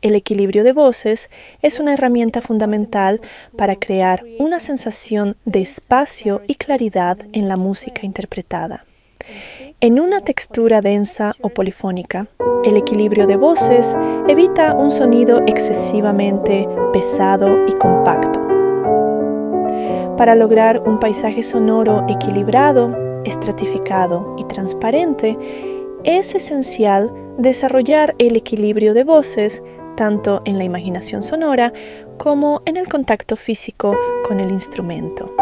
El equilibrio de voces es una herramienta fundamental para crear una sensación de espacio y claridad en la música interpretada. En una textura densa o polifónica, el equilibrio de voces evita un sonido excesivamente pesado y compacto. Para lograr un paisaje sonoro equilibrado, estratificado y transparente, es esencial desarrollar el equilibrio de voces tanto en la imaginación sonora como en el contacto físico con el instrumento.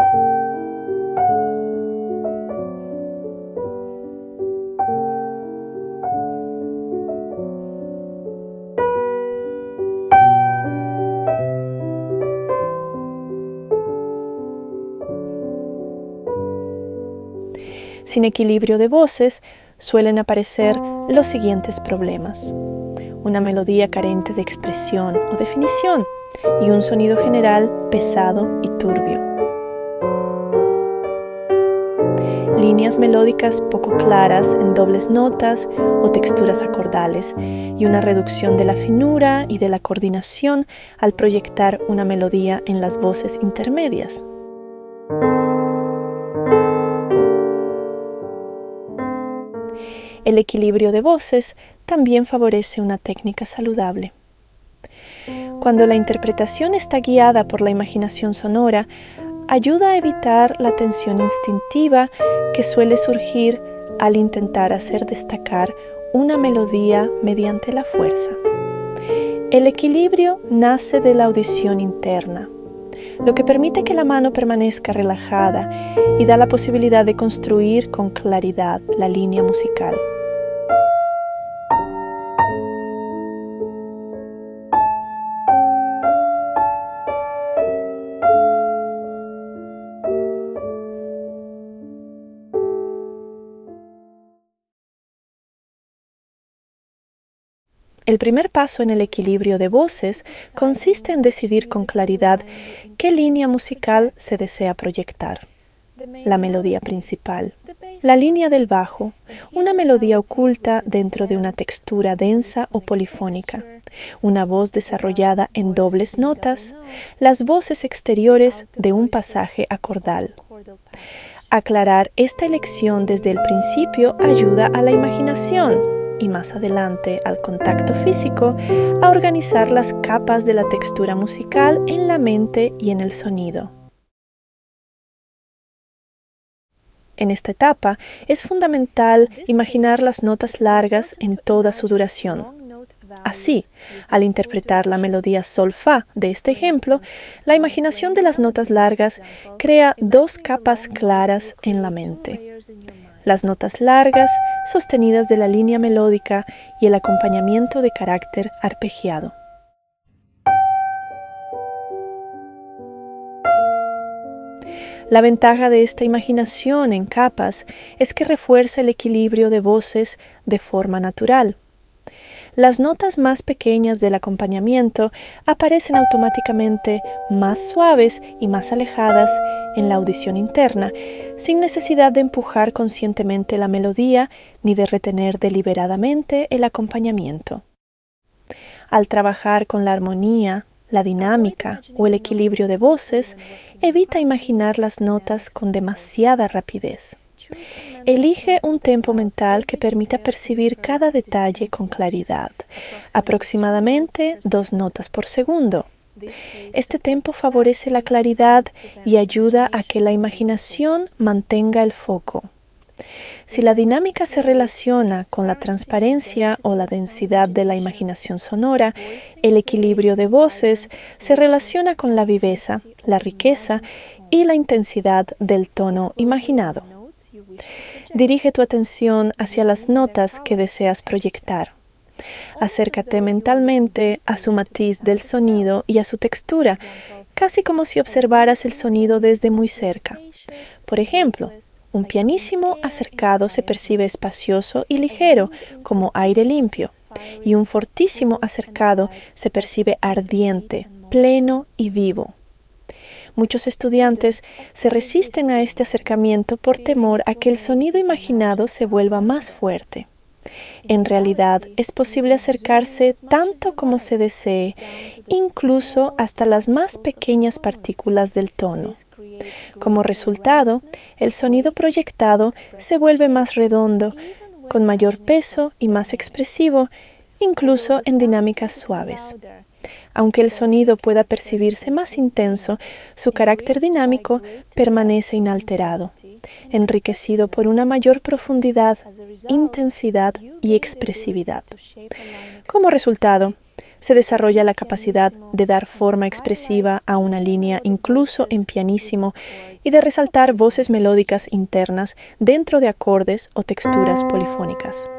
Sin equilibrio de voces, suelen aparecer los siguientes problemas: una melodía carente de expresión o definición y un sonido general pesado y turbio. Líneas melódicas poco claras en dobles notas o texturas acordales y una reducción de la finura y de la coordinación al proyectar una melodía en las voces intermedias. El equilibrio de voces también favorece una técnica saludable. Cuando la interpretación está guiada por la imaginación sonora, ayuda a evitar la tensión instintiva que suele surgir al intentar hacer destacar una melodía mediante la fuerza. El equilibrio nace de la audición interna, lo que permite que la mano permanezca relajada y da la posibilidad de construir con claridad la línea musical. El primer paso en el equilibrio de voces consiste en decidir con claridad qué línea musical se desea proyectar. La melodía principal, la línea del bajo, una melodía oculta dentro de una textura densa o polifónica, una voz desarrollada en dobles notas, las voces exteriores de un pasaje acordal. Aclarar esta elección desde el principio ayuda a la imaginación y más adelante al contacto físico a organizar las capas de la textura musical en la mente y en el sonido. En esta etapa es fundamental imaginar las notas largas en toda su duración. Así, al interpretar la melodía sol-fa de este ejemplo, la imaginación de las notas largas crea dos capas claras en la mente: las notas largas sostenidas de la línea melódica y el acompañamiento de carácter arpegiado. La ventaja de esta imaginación en capas es que refuerza el equilibrio de voces de forma natural. Las notas más pequeñas del acompañamiento aparecen automáticamente más suaves y más alejadas en la audición interna, sin necesidad de empujar conscientemente la melodía ni de retener deliberadamente el acompañamiento. Al trabajar con la armonía, la dinámica o el equilibrio de voces, evita imaginar las notas con demasiada rapidez. Elige un tempo mental que permita percibir cada detalle con claridad, aproximadamente 2 notas por segundo. Este tempo favorece la claridad y ayuda a que la imaginación mantenga el foco. Si la dinámica se relaciona con la transparencia o la densidad de la imaginación sonora, el equilibrio de voces se relaciona con la viveza, la riqueza y la intensidad del tono imaginado. Dirige tu atención hacia las notas que deseas proyectar. Acércate mentalmente a su matiz del sonido y a su textura, casi como si observaras el sonido desde muy cerca. Por ejemplo, un pianísimo acercado se percibe espacioso y ligero, como aire limpio, y un fortísimo acercado se percibe ardiente, pleno y vivo. Muchos estudiantes se resisten a este acercamiento por temor a que el sonido imaginado se vuelva más fuerte. En realidad, es posible acercarse tanto como se desee, incluso hasta las más pequeñas partículas del tono. Como resultado, el sonido proyectado se vuelve más redondo, con mayor peso y más expresivo, incluso en dinámicas suaves. Aunque el sonido pueda percibirse más intenso, su carácter dinámico permanece inalterado, enriquecido por una mayor profundidad, intensidad y expresividad. Como resultado, se desarrolla la capacidad de dar forma expresiva a una línea incluso en pianísimo y de resaltar voces melódicas internas dentro de acordes o texturas polifónicas.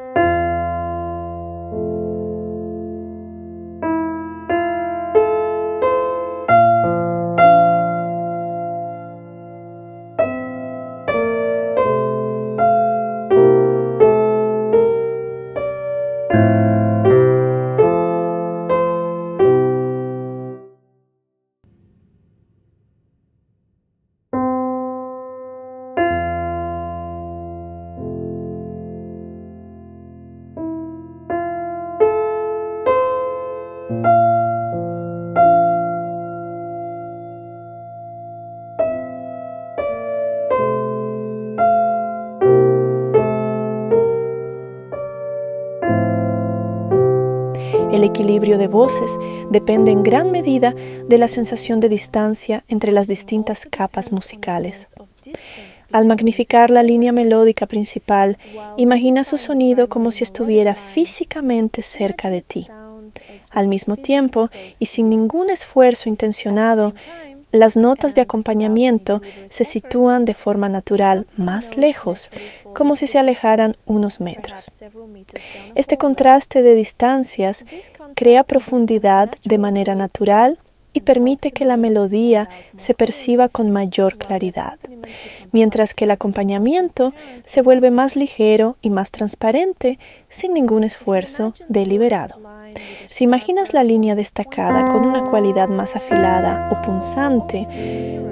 El equilibrio de voces depende en gran medida de la sensación de distancia entre las distintas capas musicales. Al magnificar la línea melódica principal, imagina su sonido como si estuviera físicamente cerca de ti. Al mismo tiempo, y sin ningún esfuerzo intencionado, las notas de acompañamiento se sitúan de forma natural más lejos, como si se alejaran unos metros. Este contraste de distancias crea profundidad de manera natural y permite que la melodía se perciba con mayor claridad, mientras que el acompañamiento se vuelve más ligero y más transparente sin ningún esfuerzo deliberado. Si imaginas la línea destacada con una cualidad más afilada o punzante,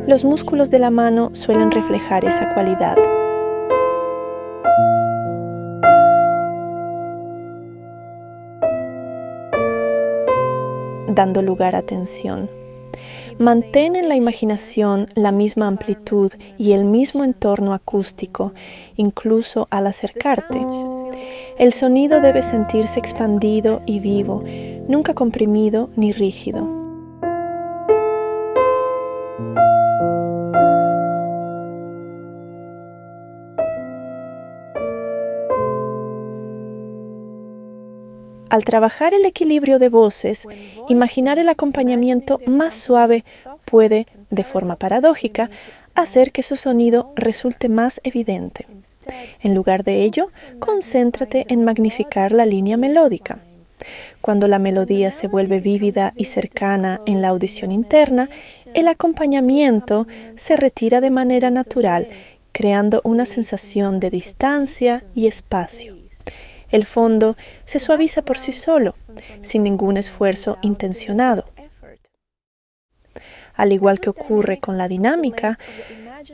los músculos de la mano suelen reflejar esa cualidad. Dando lugar a tensión. Mantén en la imaginación la misma amplitud y el mismo entorno acústico, incluso al acercarte. El sonido debe sentirse expandido y vivo, nunca comprimido ni rígido. Al trabajar el equilibrio de voces, imaginar el acompañamiento más suave puede, de forma paradójica, hacer que su sonido resulte más evidente. En lugar de ello, concéntrate en magnificar la línea melódica. Cuando la melodía se vuelve vívida y cercana en la audición interna, el acompañamiento se retira de manera natural, creando una sensación de distancia y espacio. El fondo se suaviza por sí solo, sin ningún esfuerzo intencionado. Al igual que ocurre con la dinámica,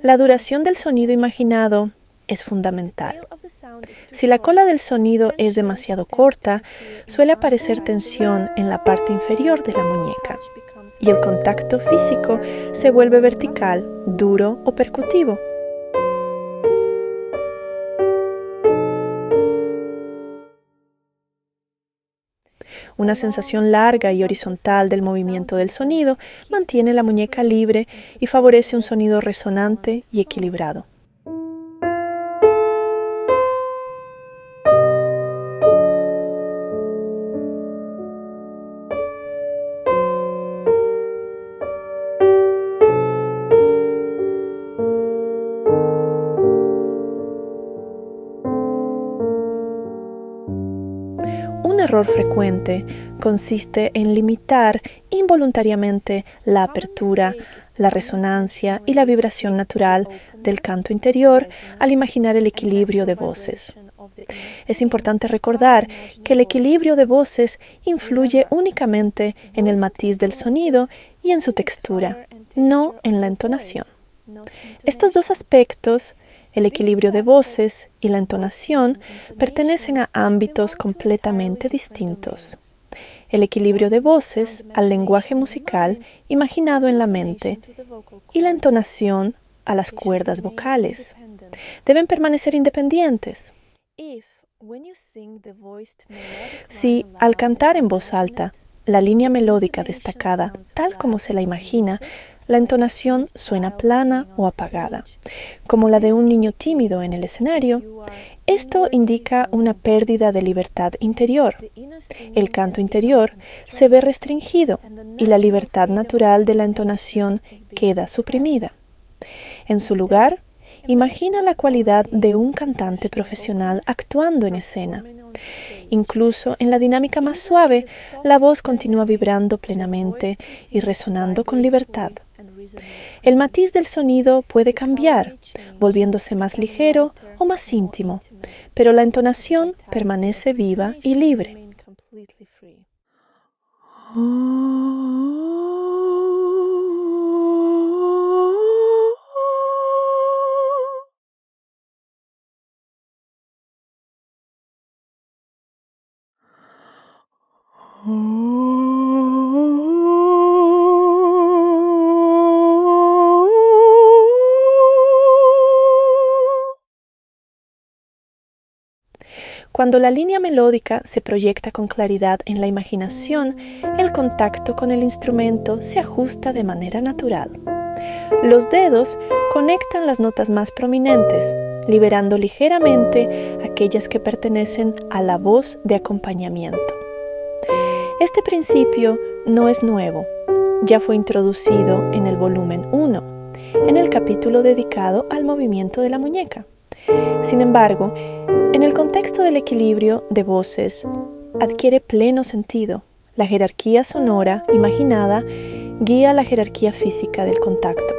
la duración del sonido imaginado es fundamental. Si la cola del sonido es demasiado corta, suele aparecer tensión en la parte inferior de la muñeca, y el contacto físico se vuelve vertical, duro o percutivo. Una sensación larga y horizontal del movimiento del sonido mantiene la muñeca libre y favorece un sonido resonante y equilibrado. Un error frecuente consiste en limitar involuntariamente la apertura, la resonancia y la vibración natural del canto interior al imaginar el equilibrio de voces. Es importante recordar que el equilibrio de voces influye únicamente en el matiz del sonido y en su textura, no en la entonación. Estos dos aspectos, El equilibrio de voces y la entonación pertenecen a ámbitos completamente distintos. El equilibrio de voces al lenguaje musical imaginado en la mente y la entonación a las cuerdas vocales. Deben permanecer independientes. Si, al cantar en voz alta, la línea melódica destacada, tal como se la imagina, la entonación suena plana o apagada, como la de un niño tímido en el escenario, esto indica una pérdida de libertad interior. El canto interior se ve restringido y la libertad natural de la entonación queda suprimida. En su lugar, imagina la cualidad de un cantante profesional actuando en escena. Incluso en la dinámica más suave, la voz continúa vibrando plenamente y resonando con libertad. El matiz del sonido puede cambiar, volviéndose más ligero o más íntimo, pero la entonación permanece viva y libre. Cuando la línea melódica se proyecta con claridad en la imaginación, el contacto con el instrumento se ajusta de manera natural. Los dedos conectan las notas más prominentes, liberando ligeramente aquellas que pertenecen a la voz de acompañamiento. Este principio no es nuevo, ya fue introducido en el volumen 1, en el capítulo dedicado al movimiento de la muñeca. Sin embargo, en el contexto del equilibrio de voces, adquiere pleno sentido. La jerarquía sonora imaginada guía la jerarquía física del contacto.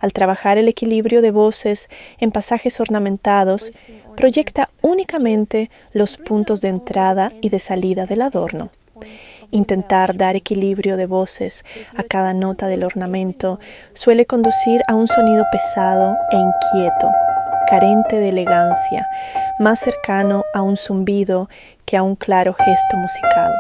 Al trabajar el equilibrio de voces en pasajes ornamentados, proyecta únicamente los puntos de entrada y de salida del adorno. Intentar dar equilibrio de voces a cada nota del ornamento suele conducir a un sonido pesado e inquieto, carente de elegancia, más cercano a un zumbido que a un claro gesto musical.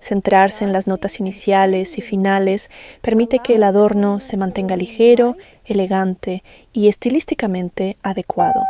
Centrarse en las notas iniciales y finales permite que el adorno se mantenga ligero, elegante y estilísticamente adecuado.